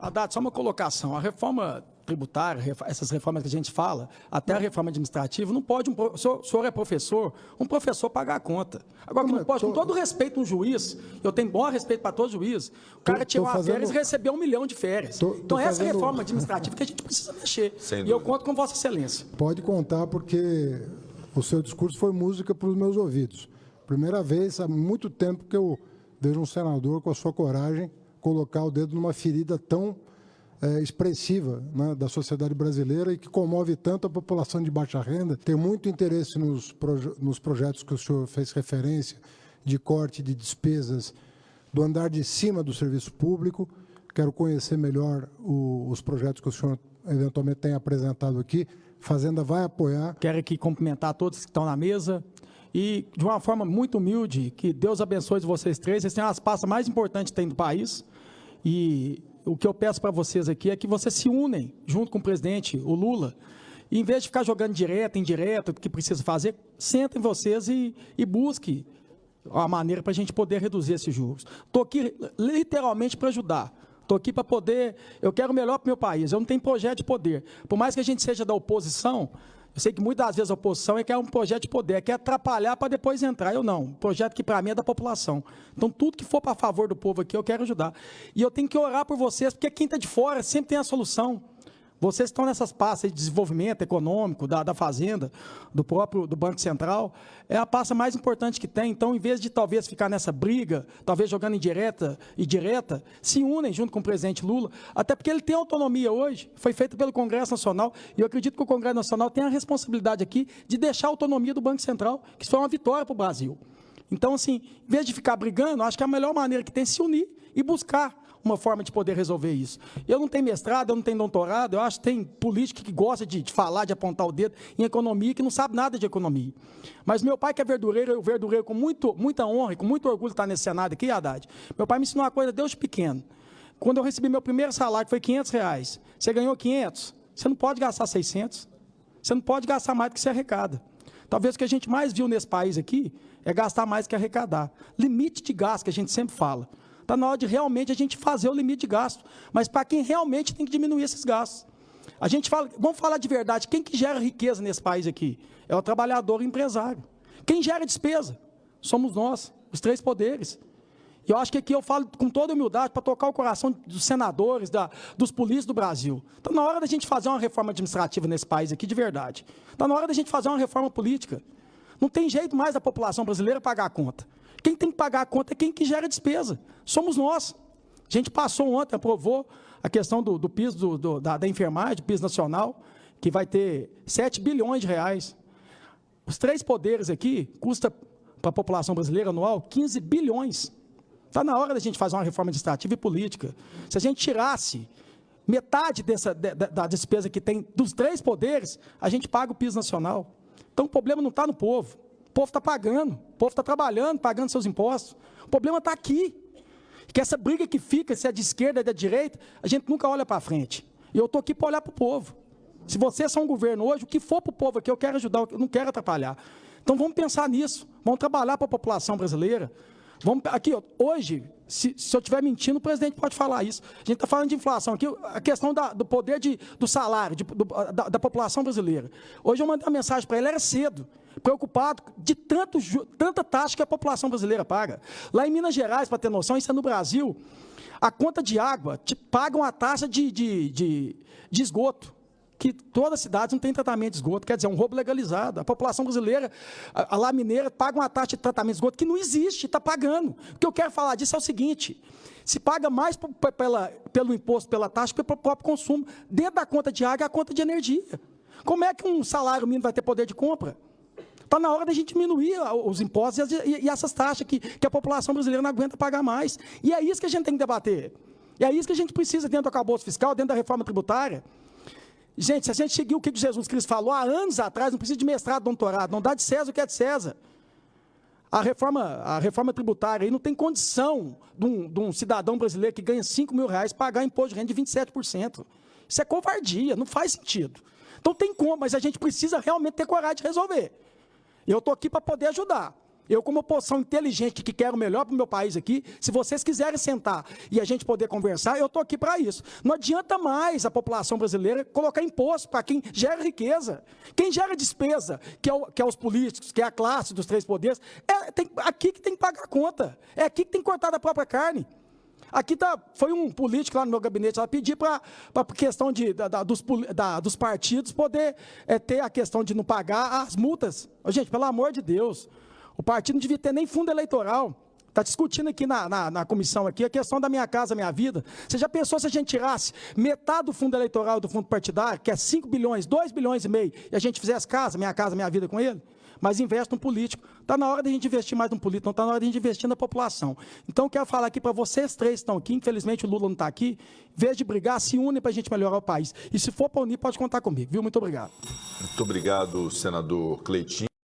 Haddad, só uma colocação. A reforma tributária, essas reformas que a gente fala, até a reforma administrativa, não pode, o senhor é professor, um professor pagar a conta. Agora, não pode, com todo respeito, um juiz, eu tenho bom respeito para todo juiz, o cara tirou uma férias e recebeu 1 milhão de férias. Então, essa reforma administrativa que a gente precisa mexer. E eu conto com Vossa Excelência. Pode contar, porque o seu discurso foi música para os meus ouvidos. Primeira vez há muito tempo que eu vejo um senador com a sua coragem colocar o dedo numa ferida tão expressiva, né, da sociedade brasileira e que comove tanto a população de baixa renda. Tenho muito interesse nos projetos que o senhor fez referência, de corte de despesas do andar de cima do serviço público. Quero conhecer melhor os projetos que o senhor eventualmente tem apresentado aqui. Fazenda vai apoiar. Quero aqui cumprimentar todos que estão na mesa e, de uma forma muito humilde, que Deus abençoe vocês três. Vocês têm as pastas mais importantes que tem do país. E o que eu peço para vocês aqui é que vocês se unem junto com o presidente, o Lula, e em vez de ficar jogando direto, indireto, o que precisa fazer, sentem vocês e busquem a maneira para a gente poder reduzir esses juros. Estou aqui literalmente para ajudar. Estou aqui para poder... Eu quero o melhor para o meu país. Eu não tenho projeto de poder. Por mais que a gente seja da oposição, eu sei que muitas vezes a oposição quer um projeto de poder, quer atrapalhar para depois entrar. Eu não. Um projeto que para mim é da população. Então, tudo que for para favor do povo aqui, eu quero ajudar. E eu tenho que orar por vocês, porque quem está de fora sempre tem a solução. Vocês estão nessas pastas de desenvolvimento econômico, da Fazenda, do Banco Central, é a pasta mais importante que tem. Então, em vez de talvez ficar nessa briga, talvez jogando indireta e direta, se unem junto com o presidente Lula, até porque ele tem autonomia hoje, foi feito pelo Congresso Nacional, e eu acredito que o Congresso Nacional tem a responsabilidade aqui de deixar a autonomia do Banco Central, que isso foi uma vitória para o Brasil. Então, assim, em vez de ficar brigando, acho que a melhor maneira que tem é se unir e buscar uma forma de poder resolver isso. Eu não tenho mestrado, eu não tenho doutorado, eu acho que tem político que gosta de falar, de apontar o dedo em economia, que não sabe nada de economia. Mas meu pai, que é verdureiro, eu verdureiro com muita honra e com muito orgulho de estar nesse Senado aqui, Haddad. Meu pai me ensinou uma coisa desde pequeno. Quando eu recebi meu primeiro salário, que foi R$500, você ganhou 500, você não pode gastar 600, você não pode gastar mais do que você arrecada. Talvez o que a gente mais viu nesse país aqui é gastar mais do que arrecadar. Limite de gasto, que a gente sempre fala. Está na hora de realmente a gente fazer o limite de gasto, mas para quem realmente tem que diminuir esses gastos. A gente fala, vamos falar de verdade, quem que gera riqueza nesse país aqui? É o trabalhador e o empresário. Quem gera despesa? Somos nós, os três poderes. E eu acho que aqui eu falo com toda humildade para tocar o coração dos senadores, dos políticos do Brasil. Está na hora da gente fazer uma reforma administrativa nesse país aqui de verdade. Está na hora da gente fazer uma reforma política. Não tem jeito mais da população brasileira pagar a conta. Quem tem que pagar a conta é quem que gera despesa. Somos nós. A gente passou ontem, aprovou a questão do piso da enfermagem, do piso nacional, que vai ter 7 bilhões de reais. Os três poderes aqui custa para a população brasileira anual 15 bilhões. Está na hora da gente fazer uma reforma administrativa e política. Se a gente tirasse metade da despesa que tem dos três poderes, a gente paga o piso nacional. Então o problema não está no povo. O povo está pagando, o povo está trabalhando, pagando seus impostos. O problema está aqui. Que essa briga que fica, se é de esquerda ou de direita, a gente nunca olha para frente. E eu estou aqui para olhar para o povo. Se vocês são um governo hoje, o que for para o povo aqui, eu quero ajudar, eu não quero atrapalhar. Então vamos pensar nisso, vamos trabalhar para a população brasileira. Vamos, aqui, hoje, se eu estiver mentindo, o presidente pode falar isso. A gente está falando de inflação aqui, a questão do poder do salário, da população brasileira. Hoje eu mandei uma mensagem para ele, era cedo, preocupado de tanta taxa que a população brasileira paga. Lá em Minas Gerais, para ter noção, isso é no Brasil, a conta de água pagam a taxa de esgoto, que todas as cidades não têm tratamento de esgoto, quer dizer, é um roubo legalizado. A população brasileira, a lá mineira, paga uma taxa de tratamento de esgoto que não existe, está pagando. O que eu quero falar disso é o seguinte, se paga mais pelo imposto, pela taxa, que pelo próprio consumo. Dentro da conta de água é a conta de energia. Como é que um salário mínimo vai ter poder de compra? Está na hora da gente diminuir os impostos e essas taxas que a população brasileira não aguenta pagar mais. E é isso que a gente tem que debater. E é isso que a gente precisa dentro do arcabouço fiscal, dentro da reforma tributária. Gente, se a gente seguir o que Jesus Cristo falou há anos atrás, não precisa de mestrado, doutorado, não dá de César o que é de César. A reforma tributária aí não tem condição de um cidadão brasileiro que ganha R$5.000 pagar imposto de renda de 27%. Isso é covardia, não faz sentido. Então tem como, mas a gente precisa realmente ter coragem de resolver. Eu estou aqui para poder ajudar. Eu, como oposição inteligente que quero o melhor para o meu país aqui, se vocês quiserem sentar e a gente poder conversar, eu estou aqui para isso. Não adianta mais a população brasileira colocar imposto para quem gera riqueza. Quem gera despesa, que é os políticos, que é a classe dos 3 poderes, aqui que tem que pagar a conta. É aqui que tem que cortar da própria carne. Aqui foi um político lá no meu gabinete lá pedir para a questão dos partidos poder ter a questão de não pagar as multas. Gente, pelo amor de Deus, o partido não devia ter nem fundo eleitoral. Está discutindo aqui na comissão aqui a questão da Minha Casa Minha Vida. Você já pensou se a gente tirasse metade do fundo eleitoral do fundo partidário, que é 5 bilhões, 2 bilhões e meio, e a gente fizesse Minha Casa Minha Vida com ele? Mas investe no político. Está na hora de a gente investir mais no político, não está na hora de a gente investir na população. Então, eu quero falar aqui para vocês 3 que estão aqui, infelizmente o Lula não está aqui, em vez de brigar, se unem para a gente melhorar o país. E se for para unir, pode contar comigo, viu? Muito obrigado. Muito obrigado, senador Cleitinho.